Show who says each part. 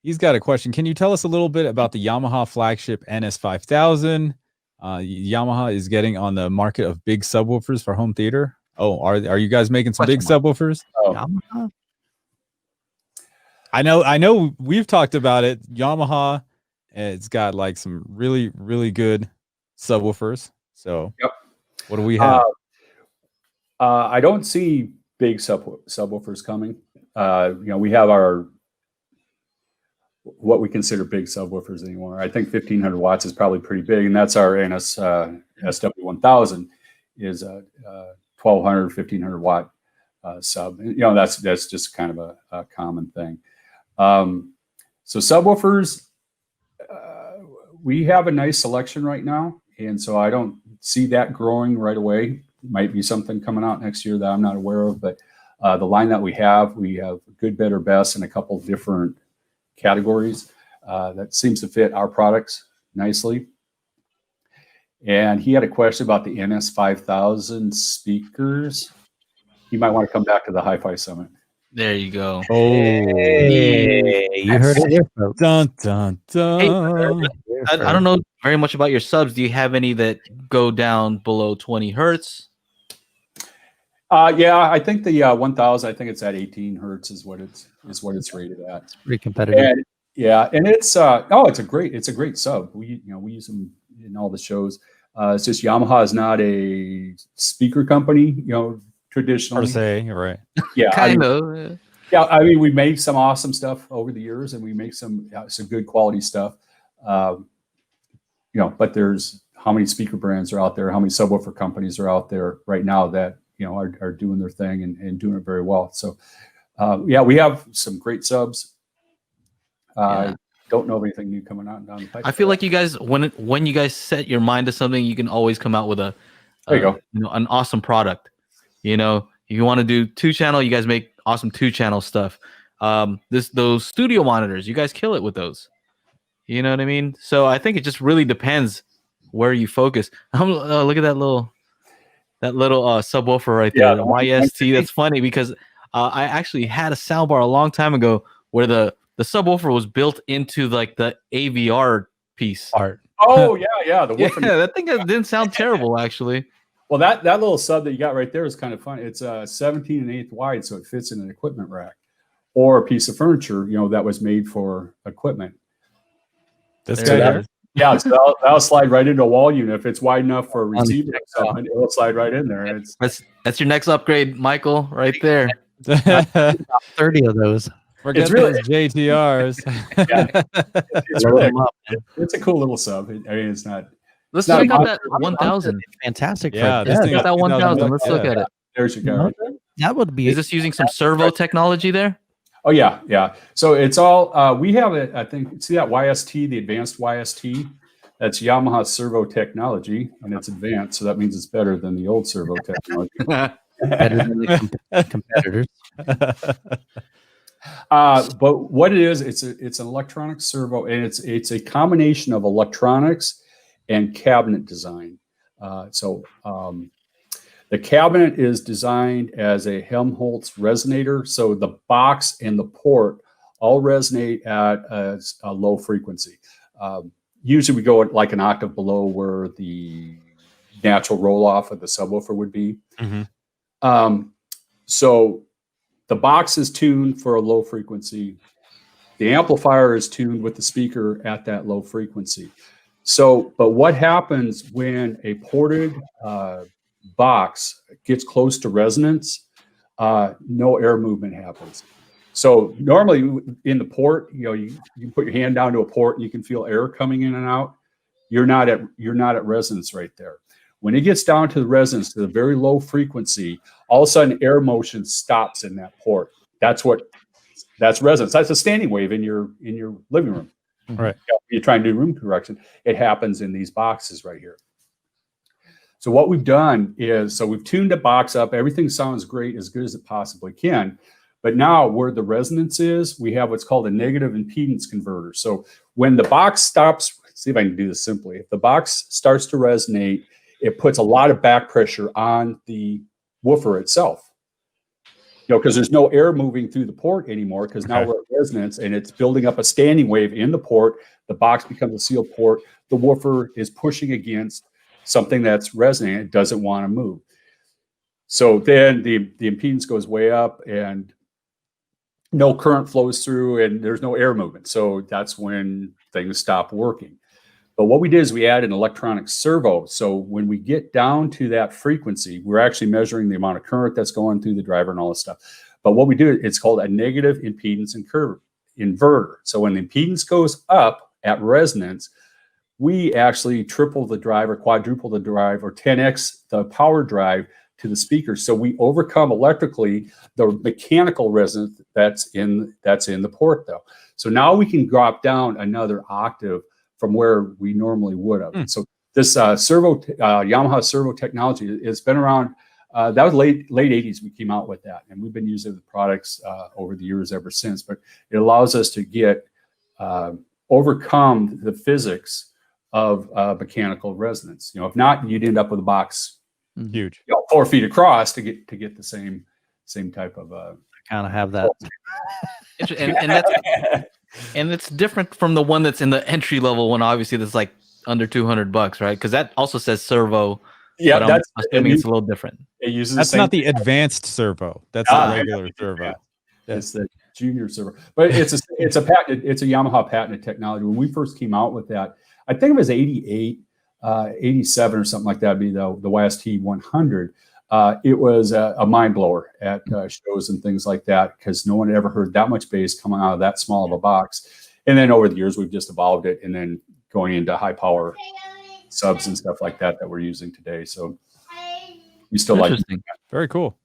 Speaker 1: He's got a question. Can you tell us a little bit about the Yamaha flagship NS5000? Yamaha is getting on the market of big subwoofers for home theater. Oh, are you guys making some big subwoofers?
Speaker 2: Oh.
Speaker 3: Yamaha?
Speaker 1: I know we've talked about it. Yamaha, it's got like some really, really good subwoofers. So
Speaker 2: yep.
Speaker 1: What do we have?
Speaker 2: I don't see big subwoofers coming. We have what we consider big subwoofers anymore. I think 1500 watts is probably pretty big, and that's our NS SW1000 is a 1200, 1500 watt sub. That's just kind of a common thing. So subwoofers, we have a nice selection right now, and so I don't see that growing right away. Might be something coming out next year that I'm not aware of, but the line that we have good, better, best in a couple different categories that seems to fit our products nicely. And he had a question about the NS5000 speakers. You might want to come back to the HiFi Summit.
Speaker 4: There you go.
Speaker 1: Oh,
Speaker 3: hey, you heard it here, folks.
Speaker 1: Dun, dun, dun.
Speaker 4: Hey, I don't know very much about your subs. Do you have any that go down below 20 hertz?
Speaker 2: Yeah, I think the 1000. I think it's at 18 hertz is what it's rated at.
Speaker 3: It's pretty competitive.
Speaker 2: And, yeah, and it's a great sub. We use them in all the shows. It's just Yamaha is not a speaker company, traditionally.
Speaker 1: Per se, right?
Speaker 4: Yeah, kind of.
Speaker 2: Yeah, I mean, we made some awesome stuff over the years, and we make some good quality stuff. But there's how many speaker brands are out there, how many subwoofer companies are out there right now that are doing their thing and doing it very well. So, we have some great subs. I don't know of anything new coming out down the pipe.
Speaker 4: I feel like you guys, when you guys set your mind to something, you can always come out with an awesome product. If you want to do 2-channel, you guys make awesome 2-channel stuff. Those studio monitors, you guys kill it with those. You know what I mean? So I think it just really depends where you focus. Look at that little subwoofer right there, the YST. That's funny because I actually had a soundbar a long time ago where the subwoofer was built into like the AVR piece.
Speaker 3: Art.
Speaker 2: Oh yeah, the woofer.
Speaker 4: Yeah, that thing didn't sound terrible actually.
Speaker 2: Well, that little sub that you got right there is kind of fun. It's 17 1/8 wide, so it fits in an equipment rack or a piece of furniture, that was made for equipment.
Speaker 1: This guy.
Speaker 2: Yeah, so that'll slide right into a wall unit. If it's wide enough for a receiver or something, it'll slide right in there.
Speaker 4: That's your next upgrade, Michael, right there.
Speaker 3: 30 of those.
Speaker 1: Forget those JTRs.
Speaker 2: It's a cool little sub. I mean, it's not.
Speaker 4: Let's check out that 1000.
Speaker 3: Fantastic.
Speaker 1: Yeah,
Speaker 3: this
Speaker 4: thing got that 1000. Let's look at it.
Speaker 2: There's your guy.
Speaker 3: That would be.
Speaker 4: Is this using some servo technology there?
Speaker 2: Oh yeah. So it's all we have it. I think see that YST, the advanced YST. That's Yamaha servo technology, and it's advanced, so that means it's better than the old servo technology.
Speaker 3: Better than the competitors.
Speaker 2: But what it is, it's an electronic servo, and it's a combination of electronics and cabinet design. The cabinet is designed as a Helmholtz resonator, so the box and the port all resonate at a low frequency. Usually we go like an octave below where the natural roll-off of the subwoofer would be.
Speaker 1: Mm-hmm.
Speaker 2: So the box is tuned for a low frequency. The amplifier is tuned with the speaker at that low frequency. But what happens when a ported box gets close to resonance? No air movement happens. So normally in the port, you put your hand down to a port and you can feel air coming in and out. You're not at resonance right there. When it gets down to the resonance to the very low frequency, all of a sudden air motion stops in that port. That's resonance. That's a standing wave in your living room.
Speaker 1: Right.
Speaker 2: You're trying to do room correction. It happens in these boxes right here. So what we've done is, we've tuned the box up. Everything sounds great, as good as it possibly can. But now where the resonance is, we have what's called a negative impedance converter. So when the box stops, see if I can do this simply. If the box starts to resonate, it puts a lot of back pressure on the woofer itself. because there's no air moving through the port anymore, because now
Speaker 1: Okay.
Speaker 2: we're at resonance and it's building up a standing wave in the port. The box becomes a sealed port. The woofer is pushing against something that's resonating. It doesn't want to move. So then the impedance goes way up and no current flows through and there's no air movement. So that's when things stop working. But what we did is we added an electronic servo. So when we get down to that frequency, we're actually measuring the amount of current that's going through the driver and all this stuff. But what we do, it's called a negative impedance and curve inverter. So when the impedance goes up at resonance, we actually triple the drive or quadruple the drive or 10x the power drive to the speaker. So we overcome electrically the mechanical resonance that's in the port though. So now we can drop down another octave from where we normally would have. So this Yamaha servo technology, it's been around. That was late 80s we came out with that, and we've been using the products over the years ever since. But it allows us to get overcome the physics of mechanical resonance. If not, you'd end up with a box
Speaker 1: Huge.
Speaker 2: 4 feet across to get the same type of.
Speaker 3: Kind of have that.
Speaker 4: And it's different from the one that's in the entry level one. Obviously, that's like under $200, right? Because that also says servo.
Speaker 2: Yeah,
Speaker 4: but I'm assuming it's a little different.
Speaker 2: It uses
Speaker 1: That's not the advanced servo. That's the regular servo.
Speaker 2: Yeah. It's the junior servo, but it's a patent. It's a Yamaha patented technology. When we first came out with that, I think it was 88, 87 or something like that. Would be the YST 100. It was a mind blower at shows and things like that, because no one had ever heard that much bass coming out of that small of a box. And then over the years, we've just evolved it, and then going into high power subs and stuff like that we're using today. So we still like it.
Speaker 1: Very cool.